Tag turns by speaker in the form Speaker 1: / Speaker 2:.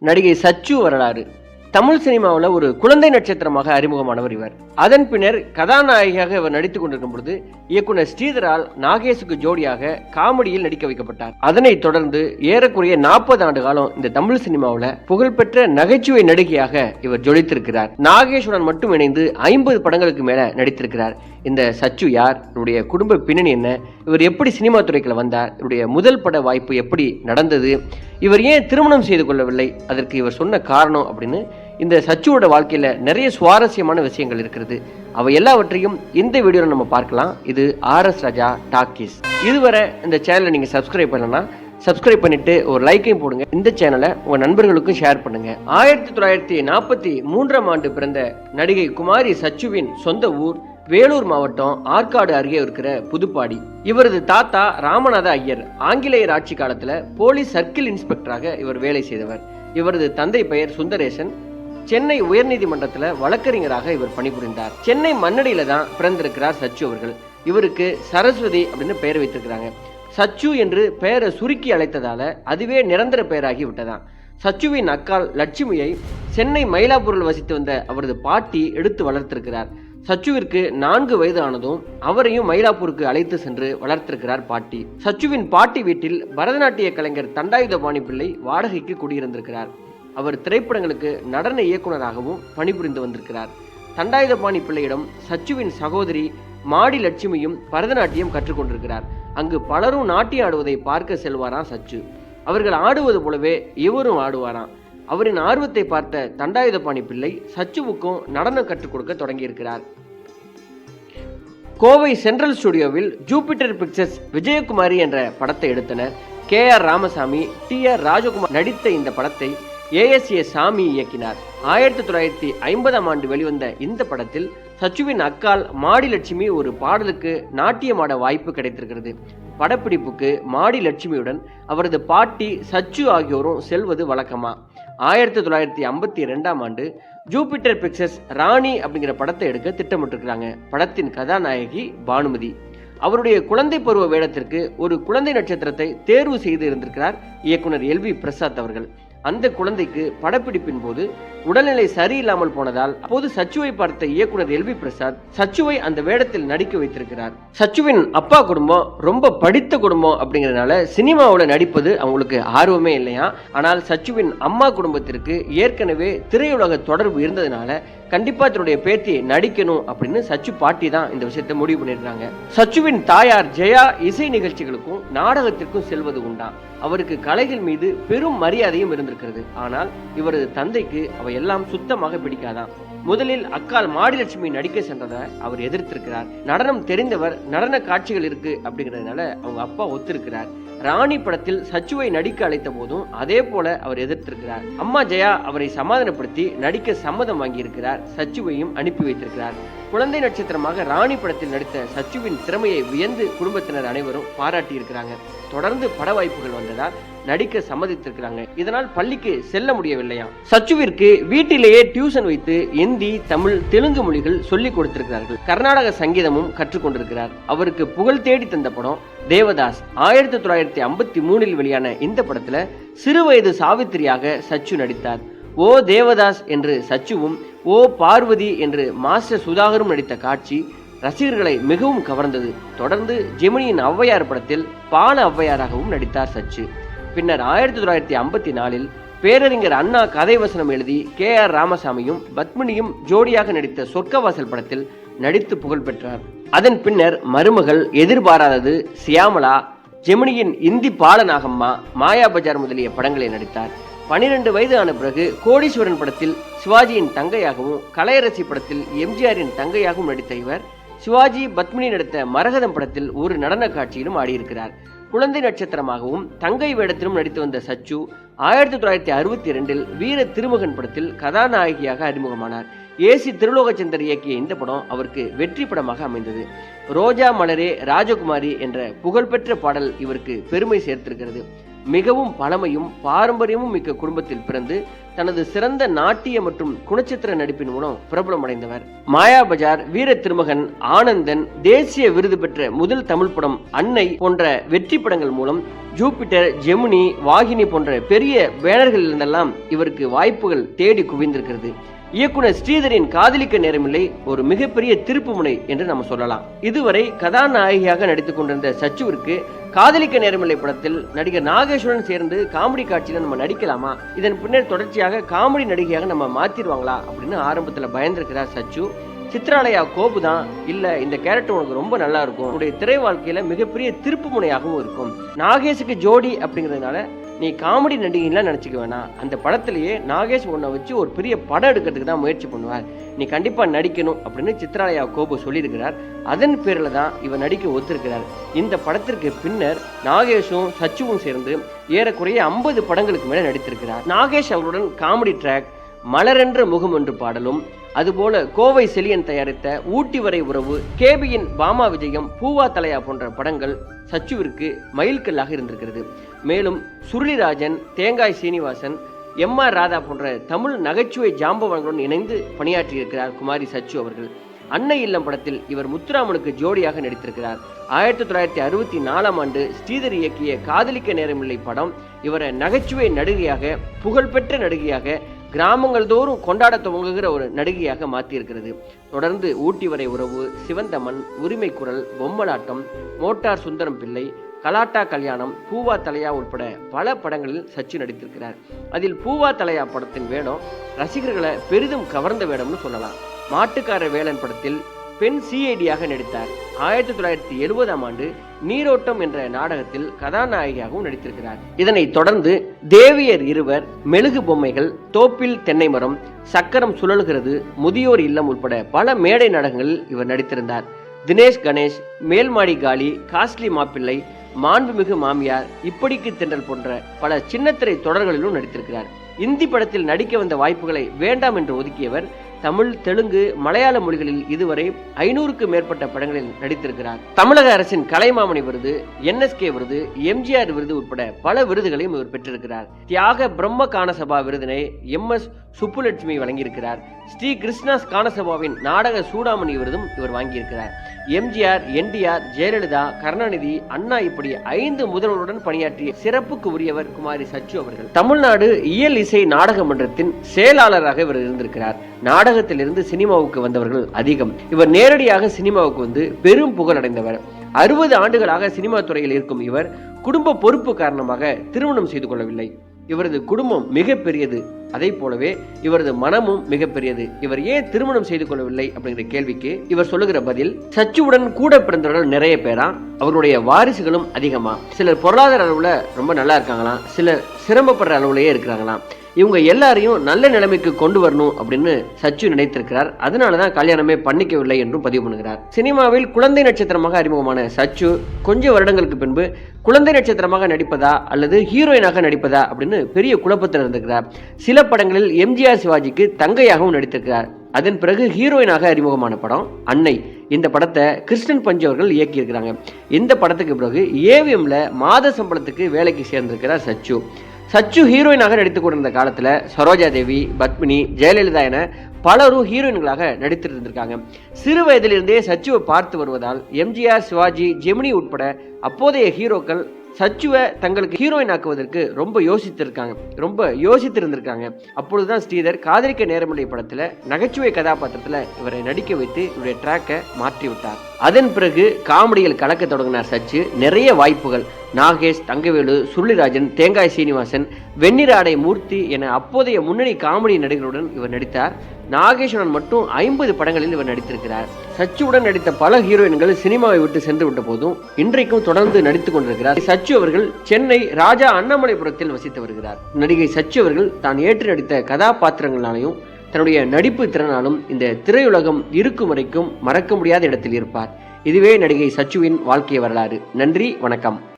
Speaker 1: நடிகை சச்சு வரலாறு. தமிழ் சினிமாவில் ஒரு குழந்தை நட்சத்திரமாக அறிமுகமானவர் இவர். அதன் பின்னர் கதாநாயகியாக இவர் நடித்துக் கொண்டிருக்கும் பொழுது இயக்குனர் ஸ்ரீதரால் நாகேஷுக்கு ஜோடியாக காமெடியில் நடிக்க வைக்கப்பட்டார். அதனைத் தொடர்ந்து ஏறக்குறைய 40 ஆண்டு காலம் இந்த தமிழ் சினிமாவில் புகழ்பெற்ற நகைச்சுவை நடிகையாக இவர் ஜொலித்திருக்கிறார். நாகேஷுடன் மட்டும் இணைந்து 50 படங்களுக்கு மேல நடித்திருக்கிறார். இந்த சச்சு யார், இவருடைய குடும்ப பின்னணி என்ன, இவர் எப்படி சினிமா துறைக்குள்ள வந்தார், இவருடைய முதல் பட வாய்ப்பு எப்படி நடந்தது, இவர் ஏன் திருமணம் செய்து கொள்ளவில்லை, அதற்கு இவர் சொன்ன காரணம் அப்படின்னு இந்த சச்சுவோட வாழ்க்கையில நிறைய சுவாரஸ்யமான விஷயங்கள் இருக்கிறது. அவை எல்லாவற்றையும் இந்த வீடியோல நம்ம பார்க்கலாம். இது RS ராஜா டாக்கீஸ். இதுவரை இந்த சேனலை நீங்க சப்ஸ்கிரைப் பண்ணலன்னா சப்ஸ்கிரைப் பண்ணிட்டு ஒரு லைக்கையும் போடுங்க. இந்த சேனலை உங்க நண்பர்களுக்கும் ஷேர் பண்ணுங்க. 1943ஆம் ஆண்டு பிறந்த நடிகை குமாரி சச்சுவின் சொந்த ஊர் வேலூர் மாவட்டம் ஆற்காடு அருகே இருக்கிற புதுப்பாடி. இவரது தாத்தா ராமநாத ஐயர் ஆங்கிலேயர் ஆட்சி காலத்துல போலீஸ் சர்க்கிள் இன்ஸ்பெக்டராக இவர் வேலை செய்தவர். இவரது தந்தை பெயர் சுந்தரேசன். சென்னை உயர்நீதிமன்றத்தில் வழக்கறிஞராக இவர் பணிபுரிந்தார். சென்னை மண்ணடியில தான் பிறந்திருக்கிறார் சச்சு அவர்கள். இவருக்கு சரஸ்வதி அப்படின்னு பெயர் வைத்திருக்கிறாங்க. சச்சு என்று பெயரை சுருக்கி அழைத்ததால அதுவே நிரந்தர பெயராகி விட்டதான். சச்சுவின் அக்கால் லட்சுமியை சென்னை மயிலாப்பூரில் வசித்து வந்த அவரது பாட்டி எடுத்து வளர்த்திருக்கிறார். சச்சுவிற்கு 4 வயது ஆனதும் அவரையும் மயிலாப்பூருக்கு அழைத்து சென்று வளர்த்திருக்கிறார் பாட்டி. சச்சுவின் பாட்டி வீட்டில் பரதநாட்டிய கலைஞர் தண்டாயுதபாணி பிள்ளை வாடகைக்கு குடியிருந்திருக்கிறார். அவர் திரைப்படங்களுக்கு நடன இயக்குநராகவும் பணிபுரிந்து வந்திருக்கிறார். தண்டாயுதபாணி பிள்ளையிடம் சச்சுவின் சகோதரி மாடி லட்சுமியும் பரதநாட்டியம் கற்றுக்கொண்டிருக்கிறார். அங்கு பலரும் நாட்டியம் ஆடுவதை பார்க்க செல்வாராம் சச்சு. அவர்கள் ஆடுவது போலவே இவரும் ஆடுவாராம். அவரின் ஆர்வத்தை பார்த்த தண்டாயுதபாணி பிள்ளை சச்சுவுக்கும் நடனம் கற்றுக் கொடுக்க தொடங்கியிருக்கிறார். கோவை சென்ட்ரல் ஸ்டுடியோவில் ஜூபிட்டர் பிக்சர்ஸ் விஜயகுமாரி என்ற படத்தை எடுத்தனர். KR ராமசாமி, TR ராஜகுமார் நடித்த இந்த படத்தை ASA சாமி இயக்கினார். 1950ஆம் ஆண்டு வெளிவந்த இந்த படத்தில் சச்சுவின் அக்கால் மாடி லட்சுமி ஒரு பாடலுக்கு நாட்டியமாட வாய்ப்பு கிடைத்திருக்கிறது. படப்பிடிப்புக்கு மாடி லட்சுமியுடன் அவரது பாட்டி சச்சு ஆகியோரும் செல்வது வழக்கமா. 1952ஆம் ஆண்டு ஜூபிட்டர் பிக்சர்ஸ் ராணி அப்படிங்கிற படத்தை எடுக்க திட்டமிட்டிருக்கிறாங்க. படத்தின் கதாநாயகி பானுமதி. அவருடைய குழந்தை பருவ வேடத்திற்கு ஒரு குழந்தை நட்சத்திரத்தை தேர்வு செய்து இருந்திருக்கிறார் இயக்குனர் LV பிரசாத் அவர்கள். அந்த குழந்தைக்கு படப்பிடிப்பின் போது உடல்நிலை சரியில்லாமல் போனதால் அப்போது சச்சுவை பார்த்த இயக்குனர் LV பிரசாத் சச்சுவை அந்த வேடத்தில் நடிக்க வைத்திருக்கிறார். சச்சுவின் அப்பா குடும்பம் ரொம்ப படித்த குடும்பம் அப்படிங்கிறதுனால சினிமாவில் நடிப்பது அவங்களுக்கு ஆர்வமே இல்லையா. ஆனால் சச்சுவின் அம்மா குடும்பத்திற்கு ஏற்கனவே திரையுலக தொடர்பு இருந்ததுனால கண்டிப்பா தன்னுடைய பேத்தியை நடிக்கணும் அப்படின்னு சச்சு பாட்டி தான் இந்த விஷயத்தை முடிவு பண்ணிருக்காங்க. சச்சுவின் தாயார் ஜெயா இசை நிகழ்ச்சிகளுக்கும் நாடகத்திற்கும் செல்வது உண்டா. அவருக்கு கலைகள் மீது பெரும் மரியாதையும் இருந்திருக்கிறது. ஆனால் இவரது தந்தைக்கு அவை எல்லாம் சுத்தமாக பிடிக்காதான். முதலில் அக்கால் மாடிலட்சுமி நடிக்க சென்றதை அவர் எதிர்த்திருக்கிறார். நடனம் தெரிந்தவர், நடன காட்சிகள் இருக்கு அப்படிங்கிறதுனால அவங்க அப்பா ஒத்திருக்கிறார். ராணி படத்தில் சச்சுவை நடிக்க அழைத்த போதும் அதே போல அவர் எதிர்த்திருக்கிறார். அம்மா ஜெயா அவரை சமாதானப்படுத்தி நடிக்க சம்மதம் வாங்கியிருக்கிறார். சச்சுவையும் அனுப்பி வைத்திருக்கிறார். குழந்தை நட்சத்திரமாக ராணி படத்தில் நடித்த சச்சுவின் திறமையை வியந்து குடும்பத்தினர் அனைவரும் பாராட்டி இருக்கிறாங்க. தொடர்ந்து பட வாய்ப்புகள் வந்ததால் நடிக்க சம்மதித்திருக்கிறாங்க. இதனால் பள்ளிக்கு செல்ல முடியவில்லையா. சச்சுவிற்கு வீட்டிலேயே டியூஷன் வைத்து இந்தி, தமிழ், தெலுங்கு மொழிகள் சொல்லிக் கொடுத்திருக்கிறார்கள். கர்நாடக சங்கீதமும் கற்றுக்கொண்டிருக்கிறார். அவருக்கு புகழ் தேடி தந்த படம் தேவதாஸ். 1953இல் வெளியான இந்த படத்துல சிறுவயது சாவித்திரியாக சச்சு நடித்தார். ஓ தேவதாஸ் என்று சச்சுவும், ஓ பார்வதி என்று மாஸ்டர் சுதாகரும் நடித்த காட்சி ரசிகர்களை மிகவும் கவர்ந்தது. தொடர்ந்து ஜெமினியின் ஔவையார் படத்தில் பால ஔவையாராகவும் நடித்தார் சச்சு. பின்னர் 1954இல் பேரறிஞர் அண்ணா கதை வசனம் எழுதி KR ராமசாமியும் பத்மினியும் ஜோடியாக நடித்த சொர்க்கவாசல் படத்தில் நடித்து புகழ் பெற்றார். அதன் பின்னர் மருமகள், எதிர்பாராதது, சியாமலா, ஜெமினியின் இந்தி பாலநாகம்மா, மாயா பஜார் முதலிய படங்களை நடித்தார். 12 வயது ஆன பிறகு கோடீஸ்வரன் படத்தில் சிவாஜியின் தங்கையாகவும், கலையரசி படத்தில் MGRின் தங்கையாகவும் நடித்த இவர் சிவாஜி பத்மினி நடித்த மரகதம் படத்தில் ஒரு நடன காட்சியிலும் ஆடியிருக்கிறார். குழந்தை நட்சத்திரமாகவும் தங்கை வேடத்திலும் நடித்து வந்த சச்சு 1962இல் வீர திருமகன் படத்தில் கதாநாயகியாக அறிமுகமானார். AC திருலோகச்சந்தர் இயக்கிய இந்த படம் அவருக்கு வெற்றி படமாக அமைந்தது. ரோஜா மலரே ராஜகுமாரி என்ற புகழ்பெற்ற பாடல் இவருக்கு பெருமை சேர்த்திருக்கிறது. மிகவும் பழமையும் பாரம்பரியமும் மிக்க குடும்பத்தில் பிறந்து தனது சிறந்த நாட்டிய மற்றும் குணச்சித்திர நடிப்பின் மூலம் பிரபலம் அடைந்தவர். மாயாபஜார், வீர திருமகன், ஆனந்தன், தேசிய விருது பெற்ற முதல் தமிழ் படம் அன்னை போன்ற வெற்றி படங்கள் மூலம் ஜூபிட்டர், ஜெமினி, வாகினி போன்ற பெரிய பேனர்களிலிருந்தெல்லாம் இவருக்கு வாய்ப்புகள் தேடி குவிந்திருக்கிறது. இயக்குனர் ஸ்ரீதரின் காதலிக்க நேரமில்லை ஒரு மிகப்பெரிய திருப்பு முனை என்று நம்ம சொல்லலாம். இதுவரை கதாநாயகியாக நடித்துக் கொண்டிருந்த சச்சுவிற்கு காதலிக்க நேரமில்லை படத்தில் நடிகர் நாகேஷுடன் சேர்ந்து காமெடி காட்சியில நம்ம நடிக்கலாமா, இதன் பின்னர் தொடர்ச்சியாக காமெடி நடிகையாக நம்ம மாத்திருவாங்களா அப்படின்னு ஆரம்பத்தில் பயந்திருக்கிறார் சச்சு. சித்ராலயா கோபு தான் இல்ல, இந்த கேரக்டர் உனக்கு ரொம்ப நல்லா இருக்கும், உன்னுடைய திரை வாழ்க்கையில மிகப்பெரிய திருப்பு முனையாகவும் இருக்கும், நாகேஷுக்கு ஜோடி அப்படிங்கிறதுனால நீ காமெடி நடிகைலாம் நினைச்சுக்க வேணாம், அந்த படத்திலேயே நாகேஷ் உன்னை வச்சு ஒரு பெரிய படம் எடுக்கிறதுக்கு தான் முயற்சி பண்ணுவார், நீ கண்டிப்பா நடிக்கணும் அப்படின்னு சித்ராலயா கோபு சொல்லியிருக்கிறார். அதன் பேரில் தான் இவர் நடிக்க ஒத்துருக்கிறார். இந்த படத்திற்கு பின்னர் நாகேஷும் சச்சுவும் சேர்ந்து ஏறக்குறைய 50 படங்களுக்கு மேல நடித்திருக்கிறார். நாகேஷ் அவருடன் காமெடி ட்ராக் மலரென்ற முகம் என்று பாடலும், அதுபோல கோவை செலியன் தயாரித்த ஊட்டி வரை உறவு, கேபியின் பாமா விஜயம், பூவா தலையா போன்ற படங்கள் சச்சுவிற்கு மைல்கல்லாக இருந்திருக்கிறது. மேலும் சுருளிராஜன், தேங்காய் சீனிவாசன், MR ராதா போன்ற தமிழ் நகைச்சுவை ஜாம்பவான்களுடன் இணைந்து பணியாற்றியிருக்கிறார் குமாரி சச்சு அவர்கள். அன்னை இல்லம் படத்தில் இவர் முத்துராமனுக்கு ஜோடியாக நடித்திருக்கிறார். 1964ஆம் ஆண்டு ஸ்ரீதர் இயக்கிய காதலிக்க நேரமில்லை படம் இவரை நகைச்சுவை நடிகையாக, புகழ்பெற்ற நடிகையாக, கிராமங்கள் தோறும் கொண்டாட துவங்குகிற ஒரு நடிகையாக மாற்றியிருக்கிறது. தொடர்ந்து ஊட்டி வரை உறவு, சிவந்தமன், உரிமை குரல், பொம்மலாட்டம், மோட்டார் சுந்தரம் பிள்ளை, கலாட்டா கல்யாணம், பூவா தலையா உட்பட பல படங்களில் சச்சு நடித்திருக்கிறார். அதில் பூவா தலையா படத்தின் வேடம் ரசிகர்களை பெரிதும் கவர்ந்த வேடம்னு சொல்லலாம். மாட்டுக்கார வேலன் படத்தில் பெண் சிஐடியாக நடித்தார். 1970ஆம் ஆண்டு நீரோட்டம் என்ற நாடகத்தில் கதாநாயகியாகவும் நடித்திருக்கிறார். இதனைத் தொடர்ந்து தேவியர் இருவர், மெழுகு பொம்மைகள், தோப்பில் தென்னை மரம், சக்கரம் சுழல்கிறது, முதியோர் இல்லம் உட்பட பல மேடை நாடகங்களில் இவர் நடித்திருந்தார். தினேஷ் கணேஷ், மேல்மாடி காளி, காஸ்ட்லி மாப்பிள்ளை, மாண்புமிகு மாமியார், இப்படிக்கு தென்றல் போன்ற பல சின்னத்திரை தொடர்களிலும் நடித்திருக்கிறார். இந்தி படத்தில் நடிக்க வந்த வாய்ப்புகளை வேண்டாம் என்று ஒதுக்கியவர் தமிழ், தெலுங்கு, மலையாள மொழிகளில் இதுவரை 500க்கும் மேற்பட்ட படங்களில் நடித்திருக்கிறார். தமிழக அரசின் கலைமாமணி விருது, NSK விருது, MGR விருது உட்பட பல விருதுகளையும் இவர் பெற்றிருக்கிறார். தியாக பிரம்ம கானசபா விருதினை MS சுப்புலட்சுமி வழங்கியிருக்கிறார். ஸ்ரீ கிருஷ்ணாஸ் கானசபாவின் நாடக சூடாமணி விருதும் இவர் வாங்கியிருக்கிறார். MGR, NTR, ஜெயலலிதா, கருணாநிதி, அண்ணா இப்படி 5 முதல்வருடன் பணியாற்றிய சிறப்புக்கு உரியவர் குமாரி சச்சு அவர்கள். தமிழ்நாடு இயல் இசை நாடக மன்றத்தின் செயலாளராக இவர் இருந்திருக்கிறார். நாடகத்திலிருந்து சினிமாவுக்கு வந்தவர்கள் அதிகம். இவர் நேரடியாக சினிமாவுக்கு வந்து பெரும் புகழ் அடைந்தவர். 60 ஆண்டுகளாக சினிமா துறையில் இருக்கும் இவர் குடும்ப பொறுப்பு காரணமாக திருமணம் செய்து கொள்ளவில்லை. இவரது குடும்பம் மிகப்பெரியது, அதை போலவே இவரது மனமும் மிகப்பெரியது. இவர் ஏன் திருமணம் செய்து கொள்ளவில்லை அப்படிங்கிற கேள்விக்கு இவர் சொல்லுகிற பதில், சச்சுவுடன் கூட பிறந்தவர்கள் நிறைய பேரா, அவருடைய வாரிசுகளும் அதிகமா, சிலர் பொருளாதார அளவுல ரொம்ப நல்லா இருக்காங்களாம், சிலர் சிரமப்படுற அளவுலயே இருக்கிறாங்களாம், இவங்க எல்லாரையும் நல்ல நிலைமைக்கு கொண்டு வரணும் அப்படின்னு சச்சு நினைத்திருக்கிறார். அதனாலதான் கல்யாணமே பண்ணிக்கவில்லை என்றும் பதிவு பண்ணுகிறார். சினிமாவில் குழந்தை நட்சத்திரமாக அறிமுகமான சச்சு கொஞ்ச வருடங்களுக்கு பின்பு குழந்தை நட்சத்திரமாக நடிப்பதா அல்லது ஹீரோயினாக நடிப்பதா அப்படின்னு பெரிய குழப்பத்தில் இருந்திருக்கிறார். சில படங்களில் MGR சிவாஜிக்கு தங்கையாகவும் நடித்திருக்கிறார். அதன் பிறகு ஹீரோயினாக அறிமுகமான படம் அன்னை. இந்த படத்தை கிருஷ்ணன் பஞ்சு அவர்கள் இயக்கியிருக்கிறாங்க. இந்த படத்துக்கு பிறகு AVMல மாத சம்பளத்துக்கு வேலைக்கு சேர்ந்திருக்கிறார் சச்சு. சச்சு ஹீரோயினாக நடித்துக் கொண்டிருந்த காலத்துல சரோஜா தேவி, பத்மினி, ஜெயலலிதா என பலரும் ஹீரோயின்களாக நடித்திருந்திருக்காங்க. சிறு வயதிலிருந்தே சச்சுவை பார்த்து வருவதால் MGR, சிவாஜி, ஜெமினி உட்பட அப்போதைய ஹீரோக்கள் சச்சுவை தங்களுக்கு ஹீரோயின் ஆக்குவதற்கு ரொம்ப யோசித்திருந்திருக்காங்க. அப்பொழுதுதான் ஸ்ரீதர் காதலிக்க நேரமில்லை படத்துல நகைச்சுவை கதாபாத்திரத்துல இவரை நடிக்க வைத்து இவருடைய ட்ராக்கை மாற்றி விட்டார். அதன் பிறகு காமெடியில் கலக்க தொடங்கினார் சச்சு. நிறைய வாய்ப்புகள் நாகேஷ், தங்கவேலு, சுருளிராஜன், தேங்காய் சீனிவாசன், வெண்ணிராடை மூர்த்தி என அப்போதைய முன்னணி காமெடி நடிகர்களுடன் இவர் நடித்தார். நாகேஷுடன் மட்டும் 50 படங்களில் இவர் நடித்திருக்கிறார். சச்சுவுடன் நடித்த பல ஹீரோயின்கள் சினிமாவை விட்டு சென்று விட்ட போதும் இன்றைக்கும் தொடர்ந்து நடித்துக் கொண்டிருக்கிறார். சச்சு அவர்கள் சென்னை ராஜா அண்ணாமலைபுரத்தில் வசித்து வருகிறார். நடிகை சச்சு அவர்கள் தான் ஏற்று நடித்த கதாபாத்திரங்களாலையும் தன்னுடைய நடிப்பு திறனாலும் இந்த திரையுலகம் இருக்கும் வரைக்கும் மறக்க முடியாத இடத்தில் இருப்பார். இதுவே நடிகை சச்சுவின் வாழ்க்கை வரலாறு. நன்றி, வணக்கம்.